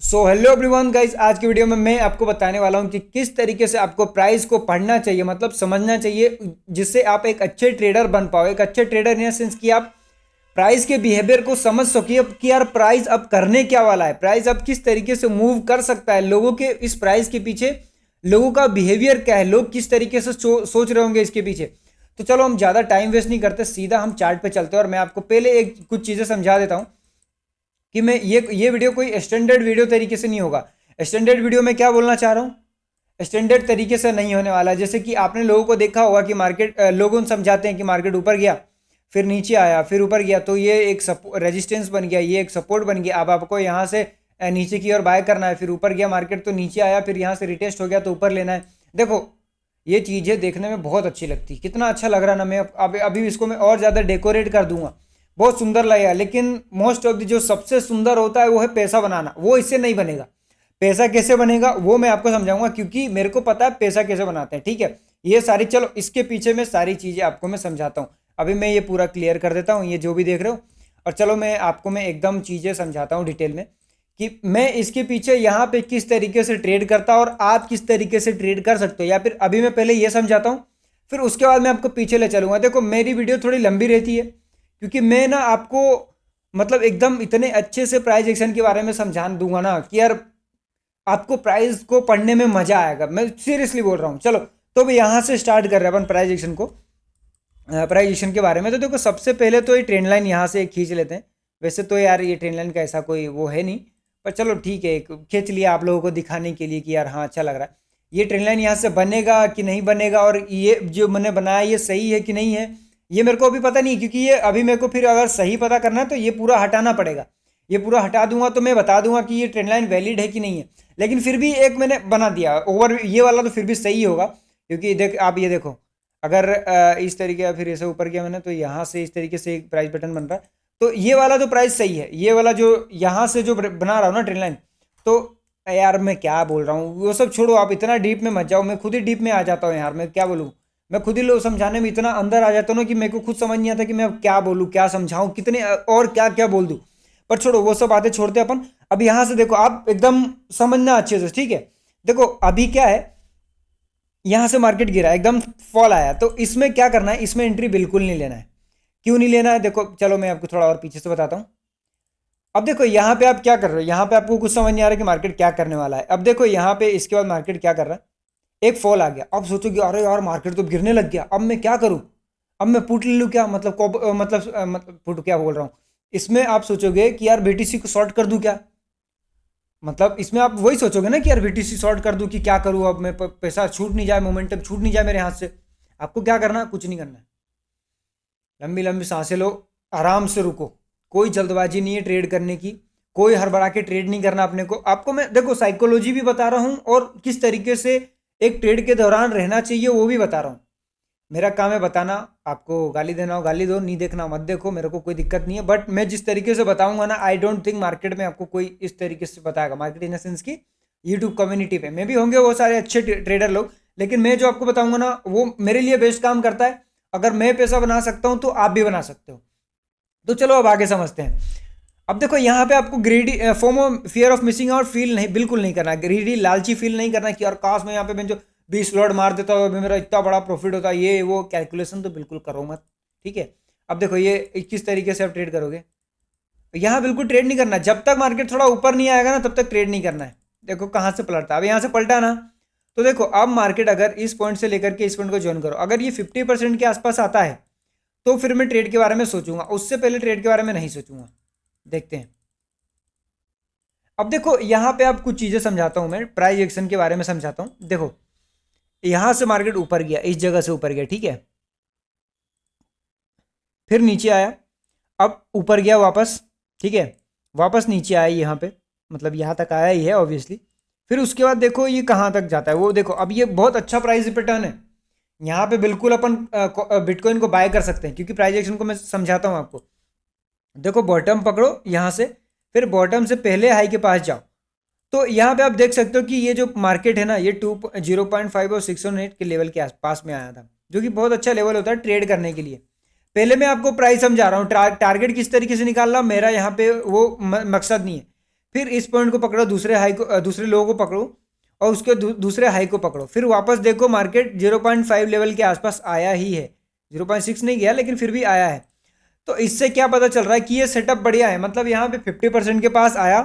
So hello everyone guys, आज की video में मैं आपको बताने वाला हूं कि किस तरीके से आपको प्राइस को पढ़ना चाहिए, मतलब समझना चाहिए, जिससे आप एक अच्छे ट्रेडर बन पाओ। एक अच्छे ट्रेडर इन सेंस कि आप प्राइस के बिहेवियर को समझ सकिए कि यार प्राइस अब करने क्या वाला है, प्राइस अब किस तरीके से मूव कर सकता है, लोगों के इस प्राइस के पीछे लोगों का बिहेवियर क्या है, लोग किस तरीके से सोच रहे होंगे इसके पीछे। तो चलो हम ज़्यादा टाइम वेस्ट नहीं करते, सीधा हम चार्ट पे चलते हैं और मैं आपको पहले एक कुछ चीज़ें समझा देता हूँ कि मैं ये वीडियो कोई स्टैंडर्ड वीडियो तरीके से नहीं होगा। स्टैंडर्ड वीडियो में क्या बोलना चाह रहा हूँ, स्टैंडर्ड तरीके से नहीं होने वाला। जैसे कि आपने लोगों को देखा होगा कि मार्केट, लोगों समझाते हैं कि मार्केट ऊपर गया, फिर नीचे आया, फिर ऊपर गया, तो ये एक रेजिस्टेंस बन गया, ये एक सपोर्ट बन गया। अब आपको यहाँ से नीचे की ओर बाय करना है, फिर ऊपर गया मार्केट तो नीचे आया, फिर यहाँ से रिटेस्ट हो गया तो ऊपर लेना है। देखो ये चीज़ें देखने में बहुत अच्छी लगती, कितना अच्छा लग रहा है ना। मैं अभी इसको मैं और ज़्यादा डेकोरेट कर दूंगा, बहुत सुंदर लगेगा। लेकिन मोस्ट ऑफ द जो सबसे सुंदर होता है वो है पैसा बनाना, वो इससे नहीं बनेगा। पैसा कैसे बनेगा वो मैं आपको समझाऊंगा, क्योंकि मेरे को पता है पैसा कैसे बनाते हैं। ठीक है, ये सारी, चलो इसके पीछे में सारी चीज़ें आपको मैं समझाता हूँ। अभी मैं ये पूरा क्लियर कर देता हूँ, ये जो भी देख रहे हो, और चलो मैं एकदम चीज़ें समझाता हूँ डिटेल में कि मैं इसके पीछे यहाँ पे किस तरीके से ट्रेड करता और आप किस तरीके से ट्रेड कर सकते हो। या फिर अभी मैं पहले ये समझाता हूँ, फिर उसके बाद मैं आपको पीछे ले चलूंगा। देखो मेरी वीडियो थोड़ी लंबी रहती है, क्योंकि मैं ना आपको मतलब एकदम इतने अच्छे से प्राइस एक्शन के बारे में समझा दूंगा ना कि यार आपको प्राइस को पढ़ने में मजा आएगा। मैं सीरियसली बोल रहा हूँ। चलो तो भी यहाँ से स्टार्ट कर रहे हैं अपन प्राइस एक्शन को, प्राइस एक्शन के बारे में। तो देखो सबसे पहले तो ये ट्रेंड लाइन यहाँ से खींच लेते हैं। वैसे तो यार ये ट्रेंड लाइन का ऐसा कोई वो है नहीं, पर चलो ठीक है, खींच लिया आप लोगों को दिखाने के लिए कि यार हाँ अच्छा लग रहा है। ये ट्रेंड लाइन यहाँ से बनेगा कि नहीं बनेगा, और ये जो मैंने बनाया ये सही है कि नहीं है, ये मेरे को अभी पता नहीं। क्योंकि ये अभी मेरे को फिर अगर सही पता करना है तो ये पूरा हटाना पड़ेगा। ये पूरा हटा दूंगा तो मैं बता दूंगा कि ये ट्रेंड लाइन वैलिड है कि नहीं है। लेकिन फिर भी एक मैंने बना दिया ओवर, ये वाला तो फिर भी सही होगा। क्योंकि देख आप ये देखो, अगर इस तरीके का फिर ऐसे ऊपर किया मैंने तो यहाँ से इस तरीके से एक प्राइस बटन बन रहा है, तो ये वाला तो प्राइस सही है। ये वाला जो यहाँ से जो बना रहा हूँ ना ट्रेंड लाइन, तो यार मैं क्या बोल रहा हूँ वो सब छोड़ो, आप इतना डीप में मत जाओ, मैं खुद ही डीप में आ जाता हूँ यार। मैं क्या बोलूँ, मैं खुद ही लोग समझाने में इतना अंदर आ जाता हूँ ना कि मेरे को खुद समझ नहीं आता कि मैं अब क्या बोलूँ, क्या समझाऊँ, कितने और क्या क्या बोल दूँ। पर छोड़ो वो सब बातें छोड़ते हैं अपन। अब यहाँ से देखो आप एकदम समझना अच्छे से, ठीक है। देखो अभी क्या है, यहाँ से मार्केट गिरा, एकदम फॉल आया, तो इसमें क्या करना है, इसमें एंट्री बिल्कुल नहीं लेना है। क्यों नहीं लेना है, देखो चलो मैं आपको थोड़ा और पीछे से बताता हूँ। अब देखो यहाँ पे आप क्या कर रहे हो, यहाँ पे आपको कुछ समझ नहीं आ रहा कि मार्केट क्या करने वाला है। अब देखो यहाँ पे इसके बाद मार्केट क्या कर रहा है, एक फॉल आ गया। अब सोचोगे अरे यार मार्केट तो गिरने लग गया, अब मैं क्या करूँ, अब मैं पुट ले लूँ क्या, मतलब पुट क्या बोल रहा हूँ, इसमें आप सोचोगे कि यार बीटीसी को शॉर्ट कर दूँ क्या। मतलब इसमें आप वही सोचोगे ना कि यार बीटीसी शॉर्ट कर दूं कि क्या करूं, अब मैं पैसा छूट नहीं जाए, मोमेंटम छूट नहीं जाए मेरे हाथ से। आपको क्या करना है, कुछ नहीं करना है, लंबी लंबी सांसें लो, आराम से रुको। कोई जल्दबाजी नहीं है ट्रेड करने की, कोई हड़बड़ा के ट्रेड नहीं करना अपने को। आपको मैं देखो साइकोलॉजी भी बता रहा हूँ और किस तरीके से एक ट्रेड के दौरान रहना चाहिए वो भी बता रहा हूँ। मेरा काम है बताना, आपको गाली देना हो गाली दो, नहीं देखना मत देखो, मेरे को कोई दिक्कत नहीं है। बट मैं जिस तरीके से बताऊंगा ना, आई डोंट थिंक मार्केट में आपको कोई इस तरीके से बताएगा। मार्केट इन सेंस की यूट्यूब कम्युनिटी पे में भी होंगे वो सारे अच्छे ट्रेडर लोग, लेकिन मैं जो आपको बताऊंगा ना वो मेरे लिए बेस्ट काम करता है। अगर मैं पैसा बना सकता हूं तो आप भी बना सकते हो। तो चलो अब आगे समझते हैं। अब देखो यहाँ पे आपको greedy FOMO, fear of missing out feel नहीं, बिल्कुल नहीं करना। ग्रीडी लालची फील नहीं करना कि यार काश मैं यहाँ पे मैं जो 20 लॉट मार देता हूँ, अभी मेरा इतना बड़ा प्रॉफिट होता, ये वो कैलकुलेशन तो बिल्कुल करो मत, ठीक है। अब देखो ये किस तरीके से आप ट्रेड करोगे, यहाँ बिल्कुल ट्रेड नहीं करना जब तक मार्केट थोड़ा ऊपर नहीं आएगा ना, तब तक ट्रेड नहीं करना है। देखो कहाँ से पलटता, अब यहाँ से पलटा ना, तो देखो अब मार्केट अगर इस पॉइंट से लेकर के इस पॉइंट को ज्वाइन करो, अगर ये 50% के आसपास आता है तो फिर मैं ट्रेड के बारे में सोचूंगा, उससे पहले ट्रेड के बारे में नहीं सोचूंगा। देखते हैं। अब देखो यहाँ पे आप कुछ चीज़ें समझाता हूँ, मैं प्राइस एक्शन के बारे में समझाता हूँ। देखो यहाँ से मार्केट ऊपर गया, इस जगह से ऊपर गया, ठीक है, फिर नीचे आया, अब ऊपर गया वापस, ठीक है, वापस नीचे आया यहाँ पे, मतलब यहाँ तक आया ही है ऑब्वियसली। फिर उसके बाद देखो ये कहाँ तक जाता है, वो देखो अब ये बहुत अच्छा प्राइस रिटर्न है। यहाँ पे बिल्कुल अपन बिटकॉइन को बाय कर सकते हैं, क्योंकि प्राइस एक्शन को मैं समझाता हूँ आपको। देखो बॉटम पकड़ो यहाँ से, फिर बॉटम से पहले हाई के पास जाओ, तो यहाँ पे आप देख सकते हो कि ये जो मार्केट है ना, ये 0.5 और 608 के लेवल के आसपास में आया था, जो कि बहुत अच्छा लेवल होता है ट्रेड करने के लिए। पहले मैं आपको प्राइस समझा रहा हूँ, टारगेट किस तरीके से निकालना मेरा यहाँ पे वो मकसद नहीं है। फिर इस पॉइंट को पकड़ो, दूसरे हाई को दूसरे लो को पकड़ो और उसके दूसरे हाई को पकड़ो, फिर वापस देखो मार्केट 0.5 लेवल के आसपास आया ही है, 0.6 नहीं गया लेकिन फिर भी आया है। तो इससे क्या पता चल रहा है कि ये सेटअप बढ़िया है, मतलब यहाँ पे 50% के पास आया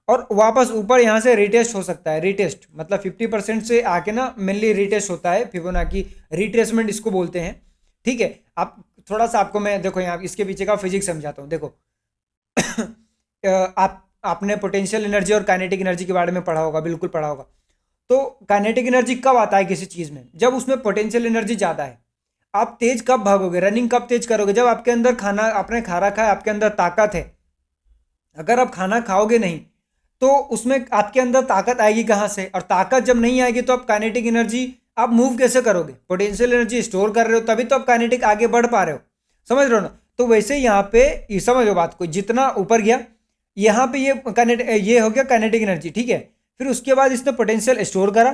और वापस ऊपर यहाँ से रिटेस्ट हो सकता है। रिटेस्ट मतलब 50% से आके ना मेनली रिटेस्ट होता है, फिबोनाची रिट्रेसमेंट इसको बोलते हैं, ठीक है। आप थोड़ा सा आपको मैं देखो यहाँ इसके पीछे का फिजिक्स समझाता हूँ। देखो आप आपने पोटेंशियल एनर्जी और काइनेटिक एनर्जी के बारे में पढ़ा होगा, बिल्कुल पढ़ा होगा। तो काइनेटिक एनर्जी कब आता है किसी चीज़ में? जब उसमें पोटेंशियल एनर्जी ज़्यादा है। आप तेज कब भागोगे, रनिंग कब तेज करोगे? जब आपके अंदर खाना, आपने खाना खाया, आपके अंदर ताकत है। अगर आप खाना खाओगे नहीं तो उसमें आपके अंदर ताकत आएगी कहाँ से? और ताकत जब नहीं आएगी तो आप काइनेटिक एनर्जी आप मूव कैसे करोगे? पोटेंशियल एनर्जी स्टोर कर रहे हो तभी तो आप काइनेटिक आगे बढ़ पा रहे हो, समझ रहे हो ना? तो वैसे यहाँ पे ये समझो बात को, जितना ऊपर गया यहाँ पे ये हो गया काइनेटिक एनर्जी, ठीक है। फिर उसके बाद इसने पोटेंशियल स्टोर करा,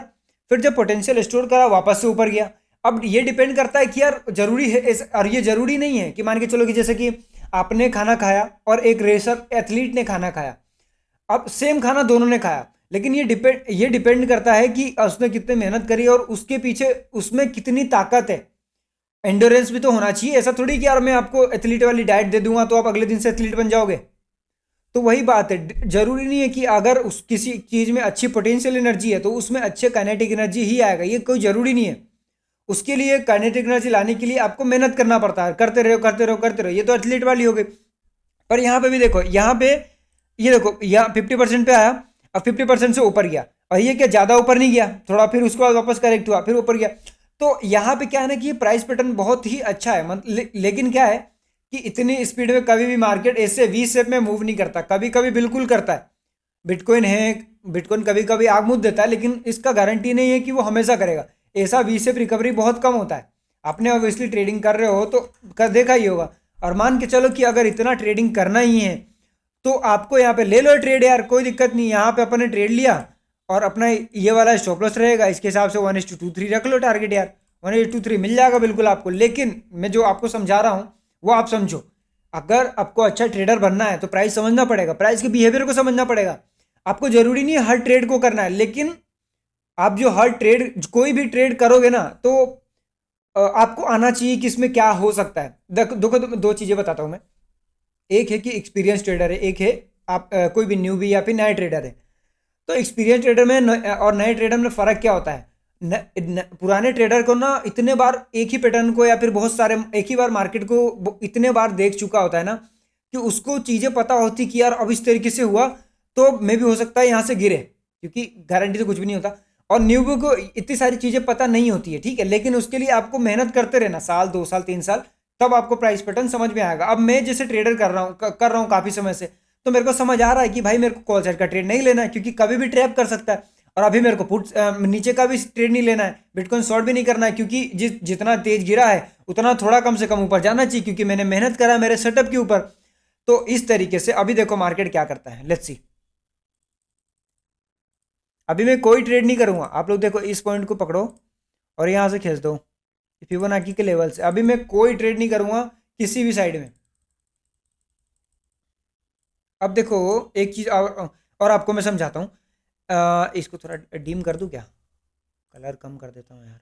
फिर जब पोटेंशियल स्टोर करा वापस से ऊपर गया। अब ये डिपेंड करता है कि यार जरूरी है, और ये जरूरी नहीं है कि मान के चलो कि जैसे कि आपने खाना खाया और एक रेसर एथलीट ने खाना खाया, अब सेम खाना दोनों ने खाया, लेकिन ये डिपेंड करता है कि उसने कितनी मेहनत करी और उसके पीछे उसमें कितनी ताकत है। एंडोरेंस भी तो होना चाहिए, ऐसा थोड़ी कि यार मैं आपको एथलीट वाली डाइट दे दूंगा तो आप अगले दिन से एथलीट बन जाओगे। तो वही बात है, जरूरी नहीं है कि अगर उस किसी चीज़ में अच्छी पोटेंशियल एनर्जी है तो उसमें अच्छे काइनेटिक एनर्जी ही आएगा, ये कोई ज़रूरी नहीं है। उसके लिए काइनेटिक एनर्जी लाने के लिए आपको मेहनत करना पड़ता है, करते रहो करते रहो करते रहो। ये तो एथलीट वाली हो गई। पर यहाँ पे भी देखो, यहाँ पे ये देखो, यहाँ 50% पे आया, अब 50% से ऊपर गया, और ये क्या ज़्यादा ऊपर नहीं गया, थोड़ा फिर उसके बाद वापस करेक्ट हुआ, फिर ऊपर गया। तो यहाँ पे क्या है ना कि प्राइस पैटर्न बहुत ही अच्छा है, लेकिन क्या है कि इतनी स्पीड में कभी भी मार्केट ऐसे वी शेप में मूव नहीं करता, कभी कभी बिल्कुल करता है। बिटकॉइन है, बिटकॉइन कभी कभी आग मूव देता है, लेकिन इसका गारंटी नहीं है कि वो हमेशा करेगा। ऐसा वी शेप रिकवरी बहुत कम होता है। आपने ऑब्वियसली ट्रेडिंग कर रहे हो तो देखा ही होगा। और मान के चलो कि अगर इतना ट्रेडिंग करना ही है तो आपको यहाँ पे ले लो ट्रेड यार, कोई दिक्कत नहीं। यहाँ पे अपन ने ट्रेड लिया और अपना ये वाला स्टॉप लॉस रहेगा, इसके हिसाब से 1:23 रख लो टारगेट यार, 1:23 मिल जाएगा बिल्कुल आपको। लेकिन मैं जो आपको समझा रहा हूँ वो आप समझो। अगर आपको अच्छा ट्रेडर बनना है तो प्राइस समझना पड़ेगा, प्राइस के बिहेवियर को समझना पड़ेगा। आपको जरूरी नहीं है हर ट्रेड को करना है, लेकिन आप जो हर ट्रेड, कोई भी ट्रेड करोगे ना तो आपको आना चाहिए कि इसमें क्या हो सकता है। देखो दो चीज़ें बताता हूँ मैं। एक है कि एक्सपीरियंस ट्रेडर है, एक है आप कोई भी न्यूबी या फिर नए ट्रेडर है। तो एक्सपीरियंस ट्रेडर में और नए ट्रेडर में फ़र्क क्या होता है? पुराने ट्रेडर को ना इतने बार एक ही पैटर्न को या फिर बहुत सारे एक ही बार मार्केट को इतने बार देख चुका होता है ना कि उसको चीज़ें पता होती कि यार अब इस तरीके से हुआ तो मे भी हो सकता है यहाँ से गिरे, क्योंकि गारंटी तो कुछ भी नहीं होता। और न्यूबी को इतनी सारी चीज़ें पता नहीं होती है, ठीक है। लेकिन उसके लिए आपको मेहनत करते रहना, साल 2 साल 3 साल, तब आपको प्राइस पैटर्न समझ में आएगा। अब मैं जैसे ट्रेडर कर रहा हूँ काफ़ी समय से, तो मेरे को समझ आ रहा है कि भाई मेरे को कॉल साइड का ट्रेड नहीं लेना है, क्योंकि कभी भी ट्रैप कर सकता है। और अभी मेरे को पुट नीचे का भी ट्रेड नहीं लेना है, बिटकॉइन शॉर्ट भी नहीं करना है, क्योंकि जितना तेज गिरा है उतना थोड़ा कम से कम ऊपर जाना चाहिए, क्योंकि मैंने मेहनत करा है मेरे सेटअप के ऊपर। तो इस तरीके से अभी देखो मार्केट क्या करता है, लेट्स सी। अभी मैं कोई ट्रेड नहीं करूंगा, आप लोग देखो इस पॉइंट को पकड़ो और यहाँ से खींच दो फिबोनाची के लेवल से। अभी मैं कोई ट्रेड नहीं करूंगा किसी भी साइड में। अब देखो एक चीज़ और आपको मैं समझाता हूँ। इसको थोड़ा डीम कर दूँ क्या? कलर कम कर देता हूँ यार।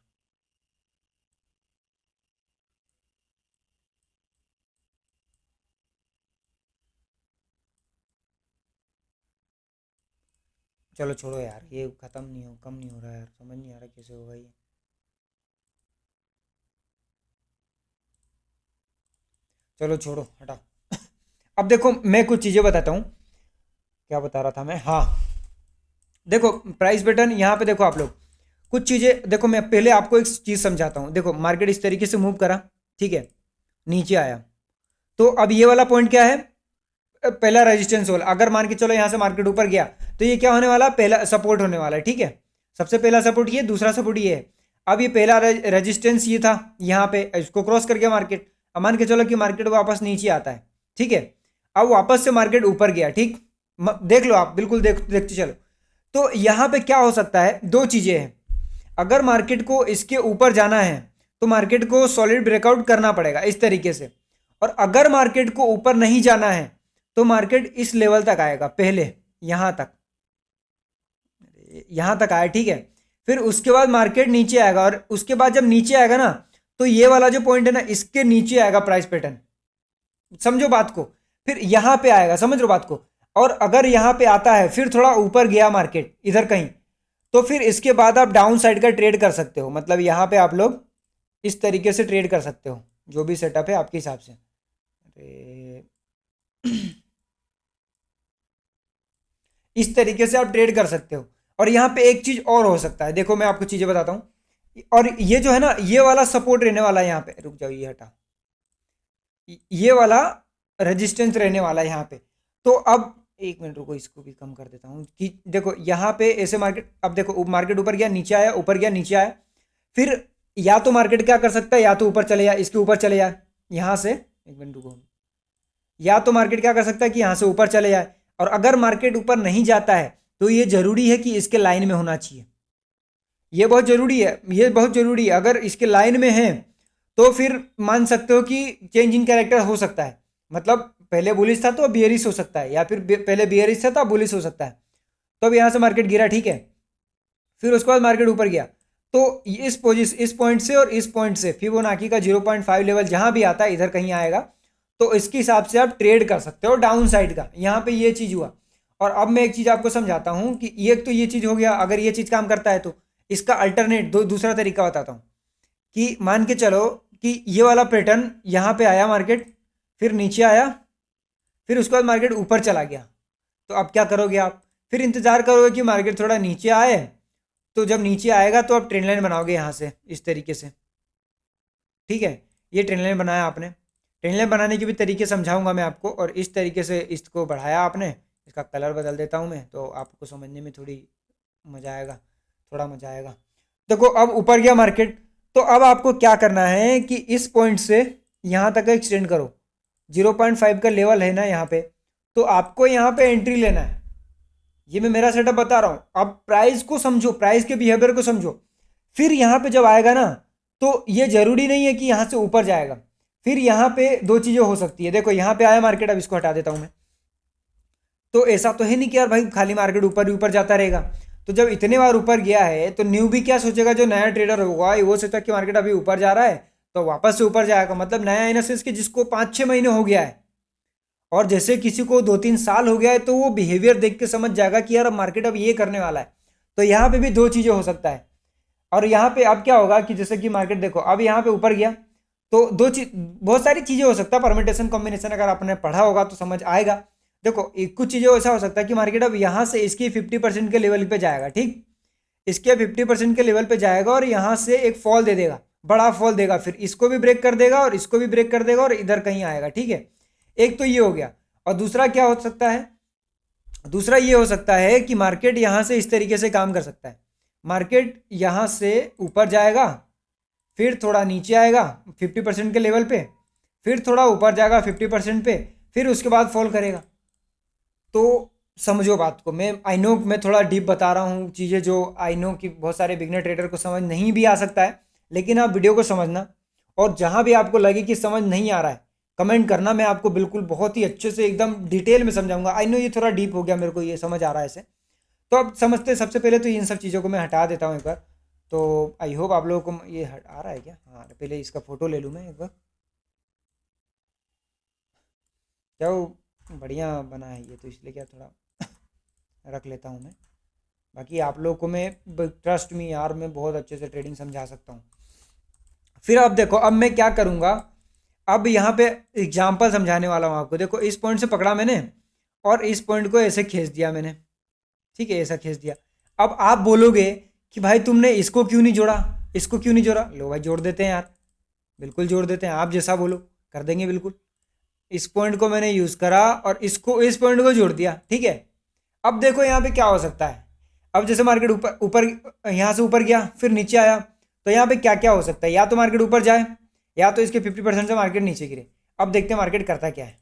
चलो छोड़ो यार, ये ख़त्म नहीं हो, कम नहीं हो रहा यार, समझ नहीं आ रहा कैसे होगा ये। चलो छोड़ो, हटाओ। अब देखो मैं कुछ चीज़ें बताता हूँ। क्या बता रहा था मैं? हाँ, देखो प्राइस पैटर्न यहाँ पे देखो आप लोग, कुछ चीज़ें देखो। मैं पहले आपको एक चीज़ समझाता हूँ। देखो मार्केट इस तरीके से मूव करा, ठीक है, नीचे आया। तो अब ये वाला पॉइंट क्या है? पहला रेजिस्टेंस वाला। अगर मान के चलो यहाँ से मार्केट ऊपर गया तो ये क्या होने वाला? पहला सपोर्ट होने वाला है, ठीक है। सबसे पहला सपोर्ट ये, दूसरा सपोर्ट ये है। अब ये पहला रेजिस्टेंस ये था, यहाँ पे इसको क्रॉस कर गया मार्केट। अब मान के चलो कि मार्केट वापस नीचे आता है, ठीक है। अब वापस से मार्केट ऊपर गया, ठीक। देख लो आप, बिल्कुल देखते चलो। तो यहाँ पे क्या हो सकता है? दो चीज़ें हैं। अगर मार्केट को इसके ऊपर जाना है तो मार्केट को सॉलिड ब्रेकआउट करना पड़ेगा इस तरीके से। और अगर मार्केट को ऊपर नहीं जाना है तो मार्केट इस लेवल तक आएगा पहले, यहाँ तक, यहाँ तक आया, ठीक है। फिर उसके बाद मार्केट नीचे आएगा, और उसके बाद जब नीचे आएगा ना, तो ये वाला जो पॉइंट है ना, इसके नीचे आएगा प्राइस पैटर्न, समझो बात को। फिर यहाँ पे आएगा, समझ रहे हो बात को। और अगर यहाँ पे आता है, फिर थोड़ा ऊपर गया मार्केट इधर कहीं, तो फिर इसके बाद आप डाउन साइड का ट्रेड कर सकते हो। मतलब यहाँ पे आप लोग इस तरीके से ट्रेड कर सकते हो, जो भी सेटअप है आपके हिसाब से। इस तरीके से आप ट्रेड कर सकते हो। और यहाँ पे एक चीज और हो सकता है, देखो मैं आपको चीजें बताता हूँ। और ये जो है ना, ये वाला सपोर्ट रहने वाला है यहाँ पे, रुक जाओ ये हटा, ये वाला रेजिस्टेंस रहने वाला है यहाँ पे। तो अब एक मिनट रुको, इसको भी कम कर देता हूँ कि देखो यहाँ पे ऐसे मार्केट, अब देखो मार्केट ऊपर गया नीचे आया, ऊपर गया नीचे आया। फिर या तो मार्केट क्या कर सकता है, या तो ऊपर चले जाए, इसके ऊपर चले जाए यहाँ से, एक मिनट रुको, या तो मार्केट क्या कर सकता है कि यहाँ से ऊपर चले जाए। और अगर मार्केट ऊपर नहीं जाता है, तो ये जरूरी है कि इसके लाइन में होना चाहिए, ये बहुत जरूरी है, ये बहुत जरूरी है। अगर इसके लाइन में है, तो फिर मान सकते हो कि चेंज इन कैरेक्टर हो सकता है। मतलब पहले बुलिश था तो बियरिश हो सकता है, या फिर पहले बियरिश था तो बुलिश हो सकता है। तो अब यहाँ से मार्केट गिरा, ठीक है। फिर उसके बाद मार्केट ऊपर गया, तो इस पॉइंट से और इस पॉइंट से फिबोनाची का 0.5 लेवल जहां भी आता है, इधर कहीं आएगा, तो इसके हिसाब से आप ट्रेड कर सकते हो डाउन साइड का। यहाँ पे ये चीज हुआ। और अब मैं एक चीज आपको समझाता हूँ कि ये तो ये चीज हो गया। अगर ये चीज काम करता है, तो इसका अल्टरनेट दूसरा तरीका बताता हूँ। कि मान के चलो कि ये वाला पैटर्न यहाँ पे आया मार्केट, फिर नीचे आया, फिर उसके बाद मार्केट ऊपर चला गया। तो अब क्या करोगे आप, फिर इंतजार करोगे कि मार्केट थोड़ा नीचे आए। तो जब नीचे आएगा तो आप ट्रेंड लाइन बनाओगे यहाँ से इस तरीके से, ठीक है। ये ट्रेंड लाइन बनाया आपने, ट्रेंड लाइन बनाने के भी तरीके समझाऊंगा मैं आपको। और इस तरीके से इसको बढ़ाया आपने, इसका कलर बदल देता हूँ मैं, तो आपको समझने में थोड़ी मज़ा आएगा, थोड़ा मज़ा आएगा। देखो अब ऊपर गया मार्केट, तो अब आपको क्या करना है कि इस पॉइंट से यहाँ तक एक्सटेंड करो। 0.5 का लेवल है ना यहाँ पे, तो आपको यहाँ पे एंट्री लेना है। ये मैं मेरा सेटअप बता रहा हूँ, अब प्राइस को समझो, प्राइस के बिहेवियर को समझो। फिर यहाँ पे जब आएगा ना, तो ये जरूरी नहीं है कि यहाँ से ऊपर जाएगा। फिर यहाँ पे दो चीज़ें हो सकती है। देखो यहाँ पे आया मार्केट, अब इसको हटा देता हूँ मैं। तो ऐसा तो है नहीं कि यार भाई खाली मार्केट ऊपर ही ऊपर जाता रहेगा। तो जब इतने बार ऊपर गया है, तो न्यू भी क्या सोचेगा, जो नया ट्रेडर होगा वो सोचता कि मार्केट अभी ऊपर जा रहा है तो वापस से ऊपर जाएगा। मतलब नया इन सेंस कि जिसको 5-6 महीने हो गया है, और जैसे किसी को 2-3 साल हो गया है, तो वो बिहेवियर देख के समझ जाएगा कि यार अब मार्केट अब ये करने वाला है। तो यहाँ पे भी दो चीज़ें हो सकता है। और यहाँ पे अब क्या होगा कि जैसे कि मार्केट देखो अब यहाँ पे ऊपर गया, तो दो चीज, बहुत सारी चीज़ें हो सकता है, परमिटेशन कॉम्बिनेशन अगर आपने पढ़ा होगा तो समझ आएगा। देखो कुछ चीज़ें ऐसा हो सकता है कि मार्केट अब यहाँ से इसकी 50% के लेवल पे जाएगा, ठीक। इसके 50% के लेवल पे जाएगा और यहाँ से एक फॉल दे देगा, बड़ा फॉल देगा, फिर इसको भी ब्रेक कर देगा और इसको भी ब्रेक कर देगा और इधर कहीं आएगा, ठीक है। एक तो ये हो गया। और दूसरा क्या हो सकता है, दूसरा ये हो सकता है कि मार्केट यहाँ से इस तरीके से काम कर सकता है। मार्केट यहाँ से ऊपर जाएगा, फिर थोड़ा नीचे आएगा 50% के लेवल पे, फिर थोड़ा ऊपर जाएगा 50% पे, फिर उसके बाद फॉल करेगा। तो समझो बात को। मैं आई नो मैं थोड़ा डीप बता रहा हूँ चीज़ें, जो आई नो कि बहुत सारे बिगनर ट्रेडर को समझ नहीं भी आ सकता है, लेकिन आप वीडियो को समझना। और जहाँ भी आपको लगे कि समझ नहीं आ रहा है, कमेंट करना, मैं आपको बिल्कुल बहुत ही अच्छे से एकदम डिटेल में समझाऊंगा। आई नो ये थोड़ा डीप हो गया, मेरे को ये समझ आ रहा है ऐसे। तो अब समझते, सबसे पहले तो इन सब चीज़ों को मैं हटा देता हूँ एक बार। तो आई होप आप लोगों को ये आ रहा है क्या, हाँ पहले इसका फ़ोटो ले लूँ मैं एक बार। क्या वो बढ़िया बना है ये, तो इसलिए क्या थोड़ा रख लेता हूँ मैं। बाकी आप लोगों को मैं, ट्रस्ट मी यार, मैं बहुत अच्छे से ट्रेडिंग समझा सकता हूँ। फिर अब देखो, अब मैं क्या करूँगा, अब यहाँ पे एग्जाम्पल समझाने वाला हूँ आपको। देखो इस पॉइंट से पकड़ा मैंने, और इस पॉइंट को ऐसे खींच दिया मैंने, ठीक है, ऐसा खींच दिया। अब आप बोलोगे कि भाई तुमने इसको क्यों नहीं जोड़ा, इसको क्यों नहीं जोड़ा। लो भाई जोड़ देते हैं यार, बिल्कुल जोड़ देते हैं, आप जैसा बोलो कर देंगे बिल्कुल। इस पॉइंट को मैंने यूज़ करा और इसको, इस पॉइंट को जोड़ दिया, ठीक है। अब देखो यहाँ पे क्या हो सकता है। अब जैसे मार्केट ऊपर ऊपर यहाँ से ऊपर गया, फिर नीचे आया, तो यहाँ पे क्या क्या हो सकता है, या तो मार्केट ऊपर जाए, या तो इसके 50% से मार्केट नीचे गिरे। अब देखते हैं मार्केट करता क्या है।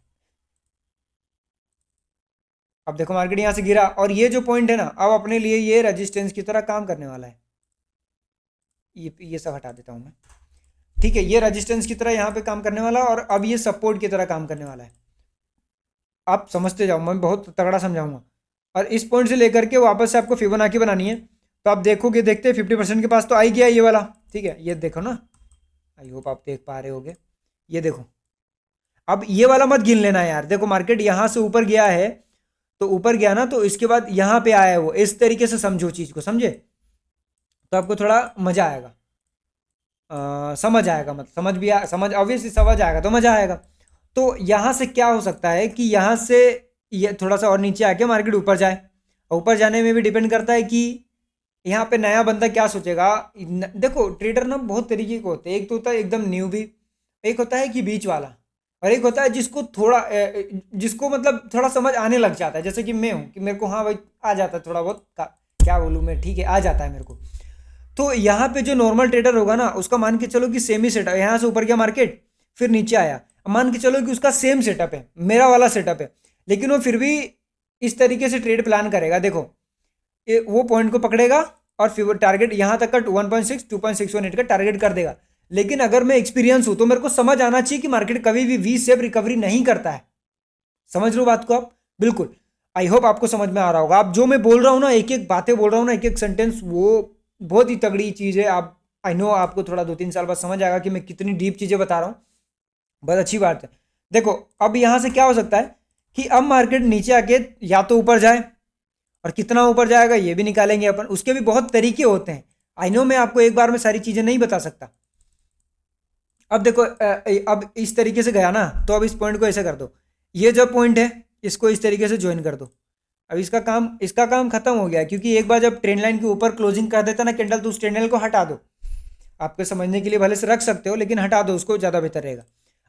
अब देखो मार्केट यहाँ से गिरा, और ये जो पॉइंट है ना, अब अपने लिए ये रेजिस्टेंस की तरह काम करने वाला है। ये सब हटा देता हूँ मैं, ठीक है। ये रेजिस्टेंस की तरह यहाँ पे काम करने वाला, और अब ये सपोर्ट की तरह काम करने वाला है। आप समझते जाओ, मैं बहुत तगड़ा समझाऊंगा। और इस पॉइंट से लेकर के वापस से आपको फिबोनाची बनानी है। तो आप देखोगे, देखते हैं 50% के पास तो आ ही गया ये वाला, ठीक है। ये देखो ना, आई होप आप देख पा रहे होगे, ये देखो। अब ये वाला मत गिन लेना यार, देखो मार्केट यहाँ से ऊपर गया है, तो ऊपर गया ना, तो इसके बाद यहाँ पे आया है वो, इस तरीके से समझो चीज को, समझे तो आपको थोड़ा मजा आएगा, समझ आएगा, मतलब समझ ऑब्वियसली समझ आएगा तो मजा आएगा। तो यहाँ से क्या हो सकता है कि यहाँ से ये थोड़ा सा और नीचे आके मार्केट ऊपर जाए, और ऊपर जाने में भी डिपेंड करता है कि यहाँ पे नया बंदा क्या सोचेगा। देखो ट्रेडर ना बहुत तरीके के होते हैं, एक तो होता है एकदम न्यू भी, एक होता है कि बीच वाला, और एक होता है जिसको थोड़ा जिसको मतलब थोड़ा समझ आने लग जाता है, जैसे कि मैं हूँ कि मेरे को हाँ भाई आ जाता है थोड़ा बहुत, क्या बोलूँ मैं, ठीक है आ जाता है मेरे को। तो यहाँ पे जो नॉर्मल ट्रेडर होगा ना, उसका मान के चलो कि सेम ही सेटअप, यहाँ से ऊपर गया मार्केट फिर नीचे आया, मान के चलो कि उसका सेम सेटअप है, मेरा वाला सेटअप है, लेकिन वो फिर भी इस तरीके से ट्रेड प्लान करेगा। देखो वो पॉइंट को पकड़ेगा और फिर टारगेट यहाँ तक का 1.6 2.618 का टारगेट कर देगा। लेकिन अगर मैं एक्सपीरियंस हूं तो मेरे को समझ आना चाहिए कि मार्केट कभी भी वी शेप रिकवरी नहीं करता है। समझ रहे हो बात को आप? बिल्कुल, आई होप आपको समझ में आ रहा होगा। आप जो मैं बोल रहा हूँ ना, एक एक बातें बोल रहा हूँ ना, एक एक सेंटेंस, वो बहुत ही तगड़ी चीज़ है। आप आई नो आपको थोड़ा 2-3 साल बाद समझ आएगा कि मैं कितनी डीप चीज़ें बता रहा हूँ, बहुत अच्छी बात है। देखो अब यहाँ से क्या हो सकता है कि अब मार्केट नीचे आके या तो ऊपर जाए, और कितना ऊपर जाएगा ये भी निकालेंगे अपन, उसके भी बहुत तरीके होते हैं। आई नो मैं आपको एक बार में सारी चीज़ें नहीं बता सकता। अब देखो अब इस तरीके से गया ना, तो अब इस पॉइंट को ऐसे कर दो, ये जो पॉइंट है इसको इस तरीके से ज्वाइन कर दो। अब इसका काम खत्म हो गया, क्योंकि एक बार जब ट्रेंड लाइन के ऊपर क्लोजिंग कर देता ना कैंडल, तो उस ट्रेंड लाइन को हटा दो। आपके समझने के लिए भले से रख सकते हो, लेकिन हटा दो उसको, ज़्यादा बेहतर रहेगा।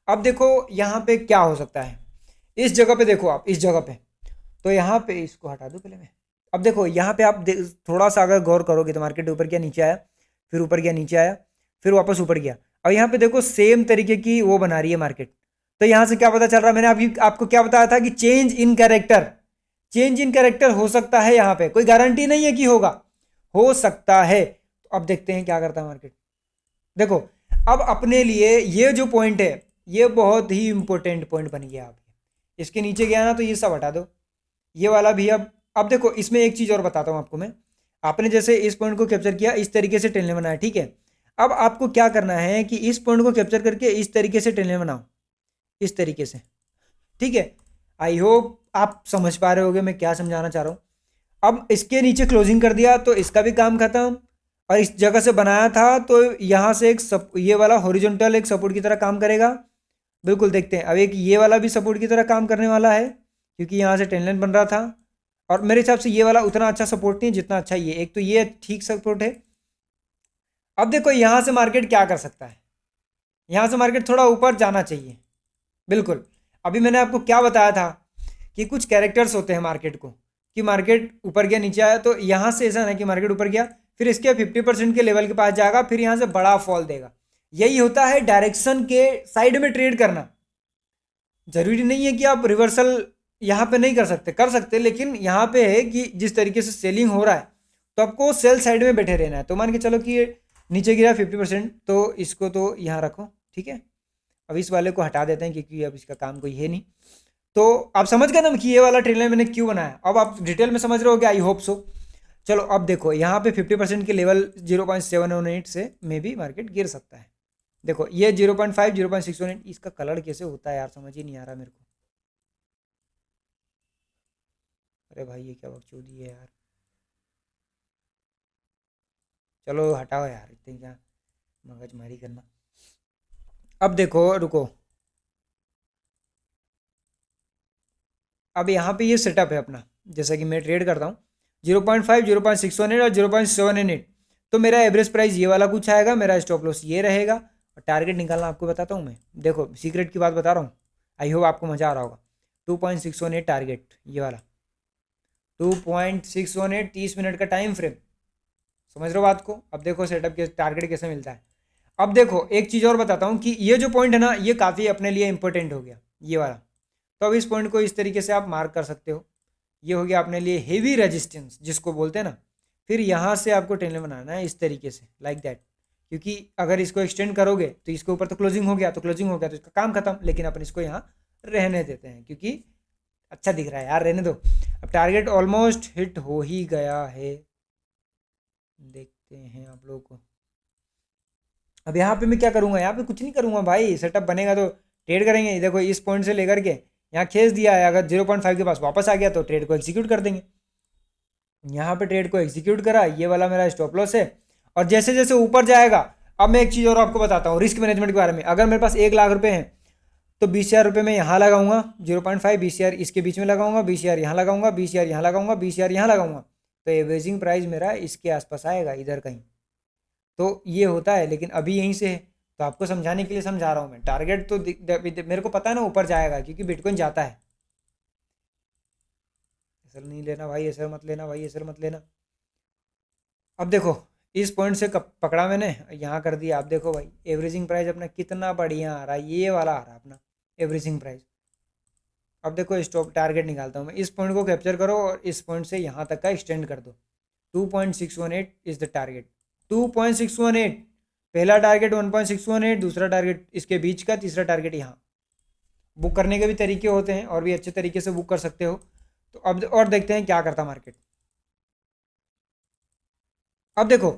अब देखो यहाँ पे क्या हो सकता है, इस जगह पे देखो आप, इस जगह पे, तो यहाँ पे इसको हटा दो पहले मैं। अब देखो यहाँ पे आप थोड़ा सा अगर गौर करोगे तो मार्केट ऊपर गया नीचे आया, फिर ऊपर गया नीचे आया, फिर वापस ऊपर गया। अब यहाँ पे देखो सेम तरीके की वो बना रही है मार्केट। तो यहाँ से क्या पता चल रहा है, मैंने अभी आपको क्या बताया था कि चेंज इन कैरेक्टर हो सकता है। यहाँ पे कोई गारंटी नहीं है कि होगा, हो सकता है। तो अब देखते हैं क्या करता है मार्केट। देखो अब अपने लिए ये जो पॉइंट है, ये बहुत ही इंपॉर्टेंट पॉइंट बन गया। आप इसके नीचे गया ना, तो ये सब हटा दो, ये वाला भी। अब देखो इसमें एक चीज़ और बताता हूँ आपको मैं। आपने जैसे इस पॉइंट को कैप्चर किया, इस तरीके से टेनले बनाया, ठीक है। अब आपको क्या करना है कि इस पॉइंट को कैप्चर करके इस तरीके से टेनले बनाओ, इस तरीके से, ठीक है। आई होप आप समझ पा रहे होगे मैं क्या समझाना चाह रहा हूँ। अब इसके नीचे क्लोजिंग कर दिया तो इसका भी काम खत्म, और इस जगह से बनाया था तो यहाँ से एक ये वाला हॉरिजॉन्टल एक सपोर्ट की तरह काम करेगा। बिल्कुल देखते हैं, अब एक ये वाला भी सपोर्ट की तरह काम करने वाला है, क्योंकि यहाँ से टेन लाइन बन रहा था। और मेरे हिसाब से ये वाला उतना अच्छा सपोर्ट नहीं है जितना अच्छा ये, एक तो ये ठीक सपोर्ट है। अब देखो यहाँ से मार्केट क्या कर सकता है, यहाँ से मार्केट थोड़ा ऊपर जाना चाहिए। बिल्कुल, अभी मैंने आपको क्या बताया था कि कुछ कैरेक्टर्स होते हैं मार्केट को, कि मार्केट ऊपर गया नीचे आया, तो यहाँ से ऐसा नहीं कि मार्केट ऊपर गया फिर इसके 50% के लेवल के पास जाएगा, फिर यहाँ से बड़ा फॉल देगा। यही होता है डायरेक्शन के साइड में ट्रेड करना। जरूरी नहीं है कि आप रिवर्सल यहाँ पे नहीं कर सकते, लेकिन यहाँ पे है कि जिस तरीके से सेलिंग हो रहा है तो आपको सेल साइड में बैठे रहना है। तो मान के चलो कि ये नीचे गिरा 50%, तो इसको तो यहाँ रखो, ठीक है। अब इस वाले को हटा देते हैं क्योंकि अब इसका काम कोई है नहीं। तो आप समझ गए ना कि ये वाला ट्रेड लाइन मैंने क्यों बनाया, अब आप डिटेल में समझ रहे हो, आई होप सो। चलो अब देखो यहाँ पे 50% के लेवल 0.718 से में भी मार्केट गिर सकता है। देखो ये 0.5 0.618, इसका कलर कैसे होता है यार, समझ ही नहीं आ रहा मेरे को। अरे भाई ये क्या बकचोदी है यार, चलो हटाओ यार, इतनी क्या मगजमारी करना। अब देखो रुको, अब यहाँ पे ये सेटअप है अपना, जैसा कि मैं ट्रेड करता हूँ 0.5 0.618 और 0.718। तो मेरा एवरेज प्राइस ये वाला कुछ आएगा, मेरा स्टॉप लॉस ये रहेगा, और टारगेट निकालना आपको बताता हूँ मैं। देखो सीक्रेट की बात बता रहा हूँ, आई होप आपको मज़ा आ रहा होगा। 2.618 टारगेट, ये वाला 2.618, 30 मिनट का टाइम फ्रेम, समझ रहे हो बात को। अब देखो सेटअप के टारगेट कैसे मिलता है। अब देखो एक चीज़ और बताता हूँ कि ये जो पॉइंट है ना, ये काफ़ी अपने लिए इंपॉर्टेंट हो गया, ये वाला। तो अब इस पॉइंट को इस तरीके से आप मार्क कर सकते हो, ये हो गया अपने लिए हेवी रेजिस्टेंस जिसको बोलते हैं ना। फिर यहाँ से आपको टेनल बनाना है इस तरीके से, लाइक दैट, क्योंकि अगर इसको एक्सटेंड करोगे तो इसके ऊपर तो क्लोजिंग हो गया, तो इसका काम खत्म। लेकिन अपन इसको यहाँ रहने देते हैं क्योंकि अच्छा दिख रहा है यार, रहने दो। अब टारगेट ऑलमोस्ट हिट हो ही गया है, देखते हैं आप लोगों को। अब यहाँ पे मैं क्या करूँगा, यहाँ पे कुछ नहीं करूँगा भाई, सेटअप बनेगा तो ट्रेड करेंगे। ये देखो इस पॉइंट से लेकर के यहाँ खींच दिया है, अगर 0.5 के पास वापस आ गया तो ट्रेड को एग्जीक्यूट कर देंगे। यहाँ पे ट्रेड को एग्जीक्यूट करा, ये वाला मेरा स्टॉप लॉस है। और जैसे जैसे ऊपर जाएगा, अब मैं एक चीज़ और आपको बताता हूँ रिस्क मैनेजमेंट के बारे में। अगर मेरे पास 1 लाख रुपए हैं तो 20,000 रुपये मैं यहाँ लगाऊंगा, 0.5 20,000 इसके बीच में लगाऊंगा, 20,000 यहाँ लगाऊंगा, 20,000 यहाँ लगाऊंगा, 20,000 यहाँ लगाऊंगा, तो एवरेजिंग प्राइस मेरा इसके आसपास आएगा इधर कहीं। तो ये होता है, लेकिन अभी यहीं से है तो आपको समझाने के लिए समझा रहा हूँ मैं। टारगेट तो मेरे को पता है ना ऊपर जाएगा, क्योंकि बिटकॉइन जाता है। ऐसा नहीं लेना भाई, ऐसा मत लेना भाई, ऐसा मत लेना। अब देखो इस पॉइंट से पकड़ा मैंने, यहाँ कर दिया। आप देखो भाई एवरेजिंग प्राइस अपना कितना बढ़िया आ रहा है, ये वाला आ रहा है अपना एवरेजिंग प्राइस। अब देखो स्टॉप टारगेट निकालता हूँ मैं, इस पॉइंट को कैप्चर करो और इस पॉइंट से यहाँ तक का एक्सटेंड कर दो। 2.618 इज द टारगेट, 2.618। पहला टारगेट 1.618, दूसरा टारगेट इसके बीच का, तीसरा टारगेट यहाँ। बुक करने के भी तरीके होते हैं और भी अच्छे तरीके से बुक कर सकते हो। तो अब और देखते हैं क्या करता मार्केट। अब देखो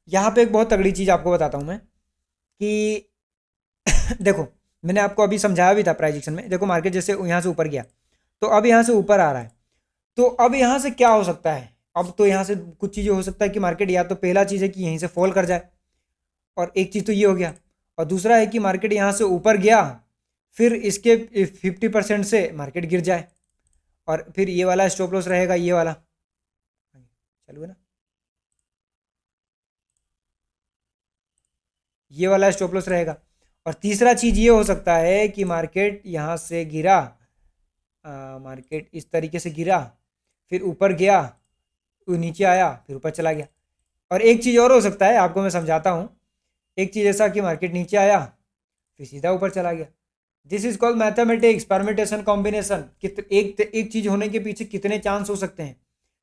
यहाँ पे एक बहुत तगड़ी चीज़ आपको बताता हूँ मैं कि देखो मैंने आपको अभी समझाया भी था प्राइजेक्शन में। देखो मार्केट जैसे यहाँ से ऊपर गया तो अब यहाँ से ऊपर आ रहा है, तो अब यहाँ से क्या हो सकता है। अब तो यहाँ से कुछ चीज़ें हो सकता है कि मार्केट या तो पहला चीज़ है कि यहीं से फॉल कर जाए, और एक चीज़ तो ये हो गया, और दूसरा है कि मार्केट यहाँ से ऊपर गया फिर इसके 50% से मार्केट गिर जाए, और फिर ये वाला स्टॉप लॉस रहेगा, ये वाला चालू है ना, ये वाला स्टॉप लॉस रहेगा। और तीसरा चीज़ ये हो सकता है कि मार्केट यहाँ से गिरा, मार्केट इस तरीके से गिरा, फिर ऊपर गया, फिर नीचे आया, फिर ऊपर चला गया। और एक चीज़ और हो सकता है, आपको मैं समझाता हूँ। एक चीज़ ऐसा कि मार्केट नीचे आया फिर सीधा ऊपर चला गया। This is called mathematics permutation combination. एक चीज़ होने के पीछे कितने चांस हो सकते हैं।